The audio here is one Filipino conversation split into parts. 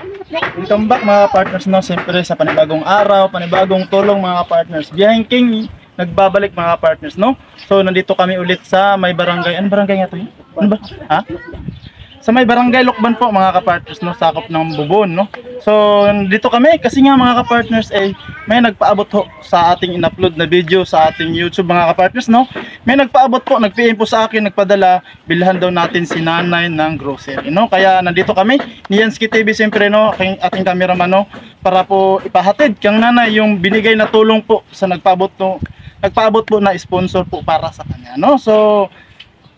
Welcome back mga partners, no? Siyempre sa panibagong araw, panibagong tulong mga partners. Biyaheng King nagbabalik mga partners, no? So nandito kami ulit sa may barangay. Ano barangay nga to? Ano ba? Ha? Sa may barangay Lokban po mga kapartners, no, sakop ng Bubon, no. So dito kami kasi nga mga kapartners may nagpaabot ho sa ating in-upload na video sa ating YouTube mga kapartners, no. May nagpaabot po, nag-PM po sa akin, nagpadala, bilhan daw natin si nanay ng grocery, no. Kaya nandito kami ni Yansky TV siyempre, no, ating cameraman, no, para po ipahatid kang nanay yung binigay na tulong po sa nagpaabot po na sponsor po para sa kanya, no. So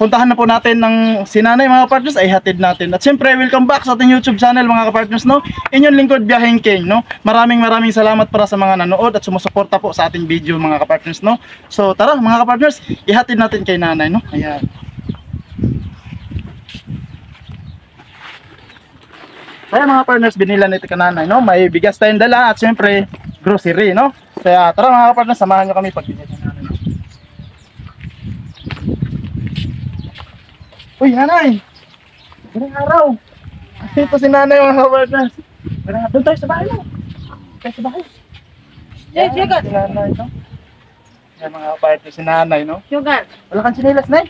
puntahan na po natin ng sinanay mga partners, ay hatid natin. At siyempre, welcome back sa ating YouTube channel mga partners, no. Inyong lingkod Biyaheng King, no. Maraming salamat para sa mga nanood at sumusuporta po sa ating video mga partners, no. So tara mga partners, ihatid natin kay nanay, no. Ayan. Kaya mga partners, binila nito ka nanay, no. May bigas tayong dala at siyempre grocery, no. Kaya tara mga partners, samahan nyo kami pag binila nanay, no? Uy, nanay! Magandang araw! Ito si nanay mga kapartners. Doon tayo sa bahay mo. Tayo sa bahay. Yes, sugar. Si nanay, no? Yan mga kapartners, si nanay, no? Sugar. Wala kang sinilas, nay?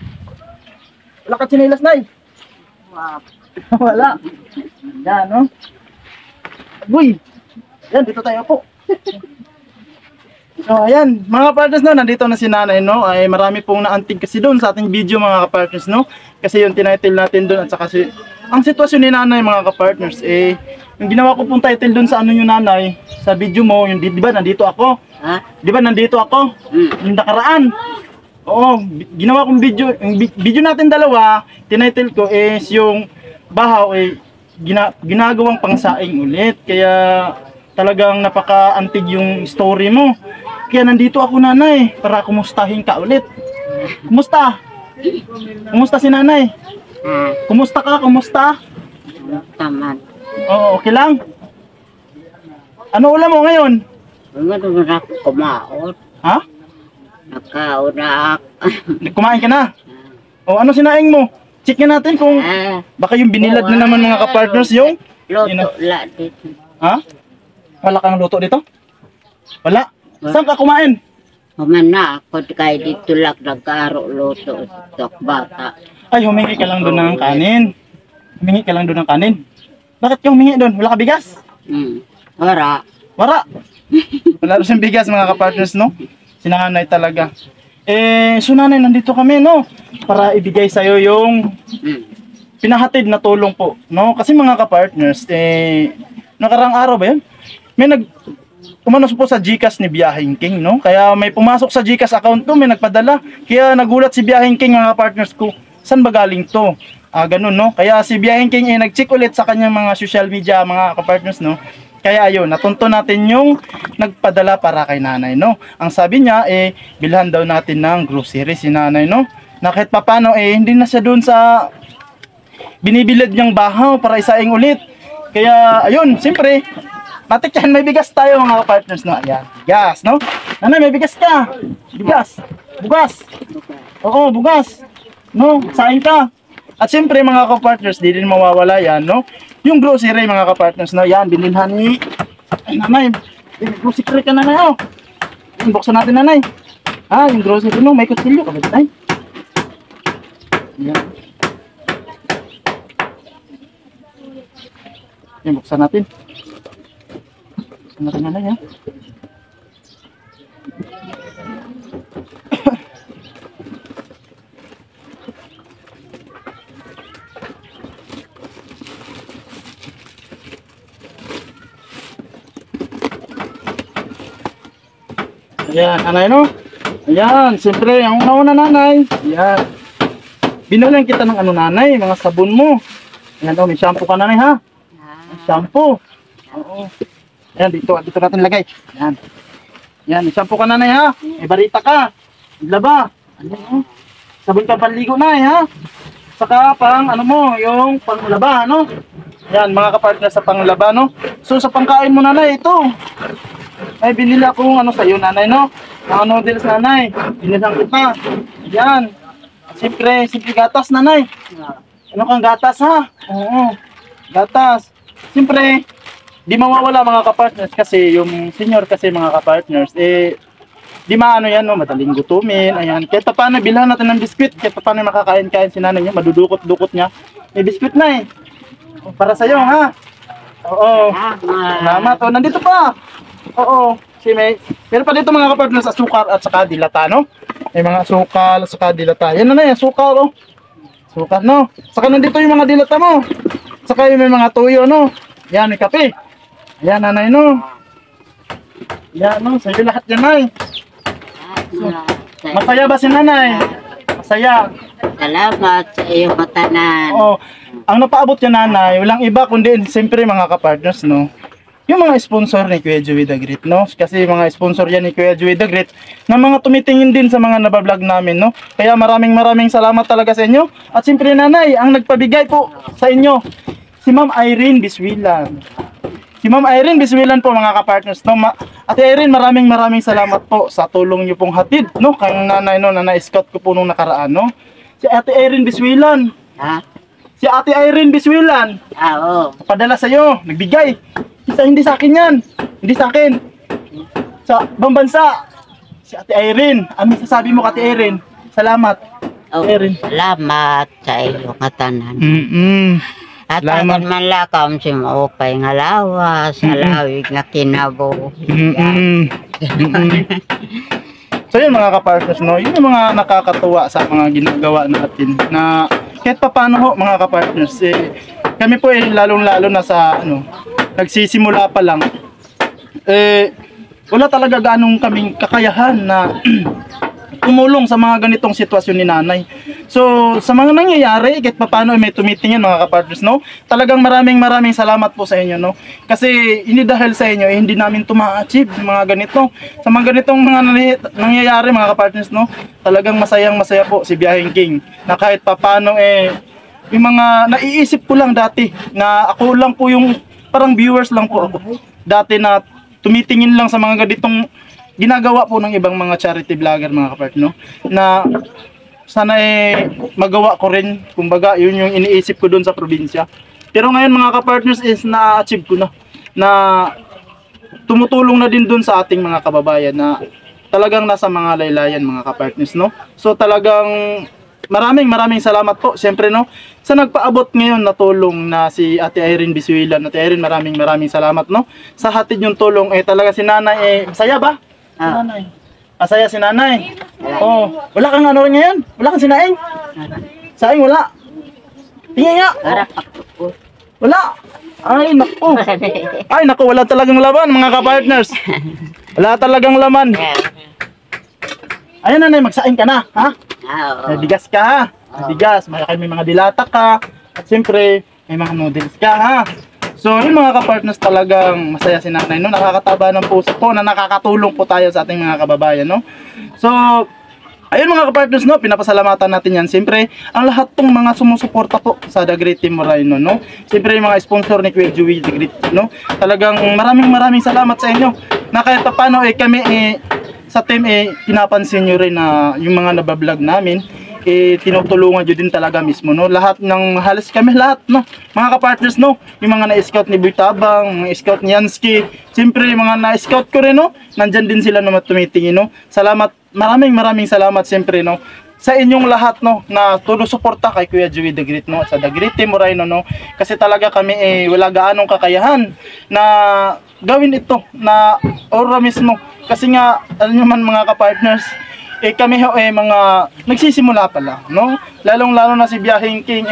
Wala kang sinilas, nay? Wow. Wala. Yan, no? Uy! Yan, dito tayo po. So ayan, mga partners, no, nandito na si nanay, no. Ay marami pong naantig kasi doon sa ating video mga kapartners, no. Kasi yung tinitle natin doon at saka ang sitwasyon ni nanay mga kapartners, yung ginawa ko pong title doon sa ano yung nanay, sa video mo, yung di ba nandito ako? Ha? Di ba nandito ako? Yung nakaraan. Oo, ginawa kong video, yung video natin dalawa, tinitle ko is yung bahaw ginagawang pangsaing ulit. Kaya talagang napaka-antig yung story mo. Kaya nandito ako nanay para kumustahin ka ulit. Kumusta? Kumusta si nanay? Kumusta ka? Kumusta? Taman. Oo, okay lang? Ano ulam mo ngayon? Ngayon na ako kumaot. Ha? Nakaon na ako. Kumain ka na? O ano sinaing mo? Check natin kung baka yung binilad na naman mga kapartners yung Loto la dito. ha? Wala kang luto dito? Wala? Saan ka kumain? Kuman na ako kay dito lang nagkaro loto sa bata. Ay, humingi ka lang doon ng kanin. Humingi ka lang doon ng kanin. Bakit ka humingi doon? Wala ka bigas? Ora. Wala. Wala siyang bigas mga kapartners, no? Sinanay talaga. So nanay, nandito kami, no? Para ibigay sa'yo yung pinahatid na tulong po, no? Kasi mga kapartners, nakarang araw ba yan? May umanos po sa GCash ni Biyaheng King, no? Kaya may pumasok sa GCash account ko, may nagpadala. Kaya nagulat si Biyaheng King mga partners ko. Saan ba galing to? Ganun, no? Kaya si Biyaheng King nag-check ulit sa kanyang mga social media mga kapartners, no? Kaya ayun, natunto natin yung nagpadala para kay nanay, no? Ang sabi niya, bilhan daw natin ng grocery si nanay, no? Na kahit papano, hindi na siya dun sa binibilad niyang bahaw para isaing ulit. Kaya ayun, siyempre, matik yan, may bigas tayo mga partners, no? Ayan, bigas, no? Nanay, may bigas ka. Bigas. Bugas. Oo, bugas. No, sain ka. At siyempre mga ka-partners, di din mawawala yan, no? Yung grocery mga ka-partners, no? Yan, binilhan ni nanay. Grocery ka nanay, oh. Buksan natin nanay. Yung grocery, no? May kutsilyo ka ba, nanay? Yan. Yan, buksan natin. Natin nanay, ha? Ayan, nanay, no? Ayan, siyempre, ang una nanay. Ayan. Binulan kita ng ano nanay, mga sabon mo. Ayan, may shampoo ka nanay, ha? Shampoo. Oo. Ayan, dito natin lagay. Ayan. Ayan, may shampoo ka nanay, ha? May barita ka. Maglaba. Ayan, oh. Sabon ka panligo nanay, ha? Saka pang, ano mo, yung panglaba, no? Ayan, mga kapartner sa panglaba, no? So, sa pangkain mo nanay, ito. Ay, binili akong ano sa'yo nanay, no? Mga noodles nanay. Binilang kita. Ayan. Siyempre gatas nanay. Ano kang gatas ha? Oo. Gatas. Siyempre, di mawawala mga kapartners kasi yung senior kasi mga kapartners, di maano yan, no, madaling gutumin, ayan. Kahit pa paano, bilhan natin ng biskwit, kahit pa paano makakain-kain si nanay niya, madudukot-dukot niya. May biskwit na eh. Para sa'yo, ha? Oo. Salamat. O, nandito pa. Oo. Si meron pa dito mga kapartners, asukal at saka dilata, no? May mga asukal at saka dilata. Yan na yan, asukal, oh. Asukal, no? Saka nandito yung mga dilata mo. Saka yung may mga tuyo, no? Yan, may kape. Yan, nanay, no? Yan, no? Sa'yo lahat yan, nay. Masaya ba si nanay? Masaya. Salamat sa iyong matanan. Oo. Ang napaabot niya nanay, walang iba kundi siyempre mga kapartners, no? Yung mga sponsor ni Kuya Joey the Great, no? Kasi mga sponsor yan ni Kuya Joey the Great na mga tumitingin din sa mga nabablog namin, no? Kaya maraming salamat talaga sa inyo. At siyempre nanay, ang nagpabigay po sa inyo, si Ma'am Irene Biswilan. Si Ma'am Irene Biswilan po mga kapartners, no? Ate Irene, maraming salamat po sa tulong niyo pong hatid, no? Kayong nanay, no, na na-scout ko po nung nakaraan, no? Si Ate Irene Biswilan. Ha? Si Ate Irene Biswilan. Oo. Padala sa'yo, nagbigay. Hindi sa akin yan. Hindi sa akin. Sa ibang bansa. Si Ate Irene. Ano sasabi mo Ate Irene? Salamat. Oh, Irene. salamat sa iyong matanan. At Salamat. akan man lakam si maupay nga lawas, sa lawig nga kinabo. So yun mga kapartners, no? Yun yung mga nakakatuwa sa mga ginagawa natin na kahit pa paano ho mga kapartners, kami po lalong-lalo na sa nagsisimula pa lang, wala talaga ganong kaming kakayahan na tumulong sa mga ganitong sitwasyon ni nanay. So sa mga nangyayari, kahit pa paano may tumitingin mga kapartners, no? Talagang maraming salamat po sa inyo, no? Kasi hindi dahil sa inyo, hindi namin ma-achieve mga ganito. Sa mga ganitong mga nangyayari mga kapartners, no? Talagang masaya po si Biyaheng King na kahit pa paano yung mga naiisip ko lang dati na ako lang po yung parang viewers lang po ako dati na tumitingin lang sa mga ganitong ginagawa po ng ibang mga charity vlogger mga kapartners, no? Na sana magawa ko rin, kumbaga yun yung iniisip ko doon sa probinsya. Pero ngayon mga kapartners is na-achieve ko na tumutulong na din doon sa ating mga kababayan na talagang nasa mga laylayan mga kapartners, no? So talagang maraming salamat po siyempre, no, sa nagpaabot ngayon na tulong na si Ate Irene Biswilan. Ate Irene, maraming salamat, no, sa hatid yung tulong. Talaga si nanay masaya ba? Nanay, masaya si nanay. Oh, wala kang ano rin ngayon? Wala kang sinaing? Saing wala? Tingin nga. Wala. Ay naku, wala talagang laman mga kapartners. Wala talagang laman. Ayan nanay, magsaing ka na, ha? May bigas ka, ha? May bigas, may mga dilata ka. At siyempre, may mga noodles ka, ha? So, yung mga kapartners, talagang masaya si nanay, no? Nakakataba ng puso po na nakakatulong po tayo sa ating mga kababayan, no? So, ayun mga kapartners, no? Pinapasalamatan natin yan. Siyempre, ang lahat tong mga sumusuporta po sa The Great Team Moreno, no? Siyempre, yung mga sponsor ni Kuya Joey The Great, no? Talagang maraming salamat sa inyo. Na kahit pa paano, kami, sa team, pinapansin nyo rin na yung mga nabablog namin, tinutulungan nyo din talaga mismo, no? Lahat ng halos kami lahat, no? Mga kapartners, no? Yung mga na-scout ni Boy Tabang, mga scout ni Yansky, siyempre yung mga na-scout ko rin, no? Nandyan din sila na tumitingin, no? Salamat, maraming salamat siyempre, no? Sa inyong lahat, no, na suporta kay Kuya Joey The Great, no, sa The Great Team Moreno, no, kasi talaga kami wala gaanong kakayahan na gawin ito na ora mismo, kasi nga alam nyo man mga kapartners, kami mga nagsisimula pa lang, no, lalong-lalo na si Biyaheng King,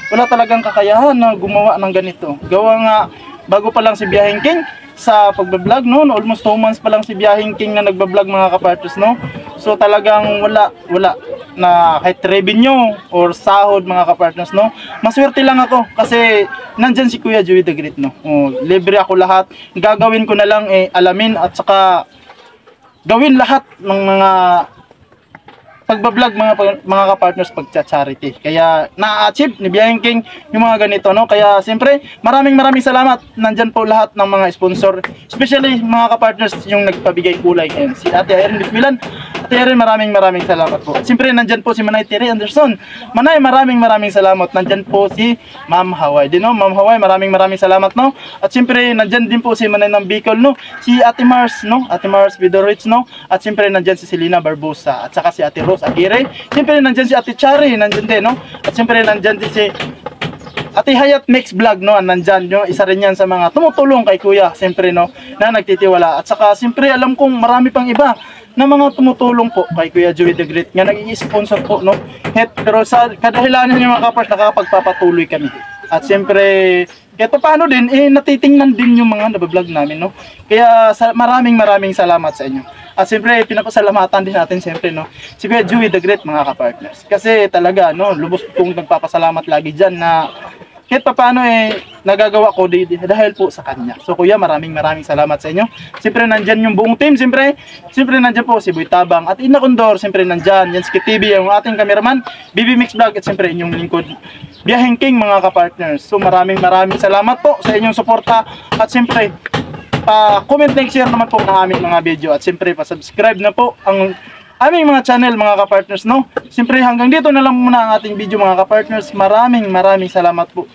wala talagang kakayahan na gumawa ng ganito. Gawa nga bago pa lang si Biyaheng King sa pagbablog, no, almost 2 months pa lang si Biyaheng King na nagbablog mga kapartners, no. So talagang wala na kahit revenue or sahod mga kapartners, no. Maswerte lang ako kasi nandyan si Kuya Joey The Great, no. Libre ako lahat. Gagawin ko na lang alamin at saka gawin lahat ng mga pagbablog mga ka-partners, pagcha-charity. Kaya na-achieve ni Biyaheng King yung mga ganito, no? Kaya siyempre, maraming salamat. Nandyan po lahat ng mga sponsor, especially mga ka-partners yung nagpabigay kulay ngayon. Si Ate Irene Bitwilan. Ate Irene, maraming salamat po. Siyempre, nandyan po si Manay Terry Anderson. Manay, maraming salamat. Nandyan po si Ma'am Hawaii. Din, no? Ma'am Hawaii, maraming salamat, no? At siyempre, nandyan din po si Manay ng Bicol, no? Si Ate Mars, no? Ate Mars Vidorich, no? At siyempre, nandyan si Selena Barbosa. At saka si Ate Rose Aguirre. Siyempre, nandyan si Ate Chari. Nandyan din, no? At siyempre, nandyan din si Ate Hayat Mix Vlog, no? Nandyan, yung isa rin yan sa mga tumutulong kay Kuya, siyempre, no? Na nagtitiwala. At saka, siyempre, alam kong marami pang iba na mga tumutulong po kay Kuya Joey the Great nga nag-i-sponsor po, no? Pero sa kadahilanan ng mga kapart, nakakapagpapatuloy kami. At siyempre, kahit paano din, natitingnan din yung mga nabablog namin, no? Kaya maraming salamat sa inyo. At siyempre, pinapasalamatan din natin siyempre, no? Si Kuya Joey the Great, mga kapartners. Kasi talaga, no? Lubos kong nagpapasalamat lagi dyan na kahit paano nagagawa ko dahil po sa kanya. So Kuya, maraming salamat sa inyo. Siyempre nandyan yung buong team, siyempre nandyan po si Boy Tabang at Ina Condor, siyempre nandyan, Yansky TV, yung ating cameraman, BB Mix Vlog at siyempre inyong lingkod, Biyaheng King, mga kapartners. So maraming salamat po sa inyong suporta at siyempre comment like share naman po ng aming mga video at siyempre pa-subscribe na po ang aming mga channel, mga kapartners, no? Siyempre hanggang dito na lang muna ang ating video, mga kapartners. Maraming salamat po.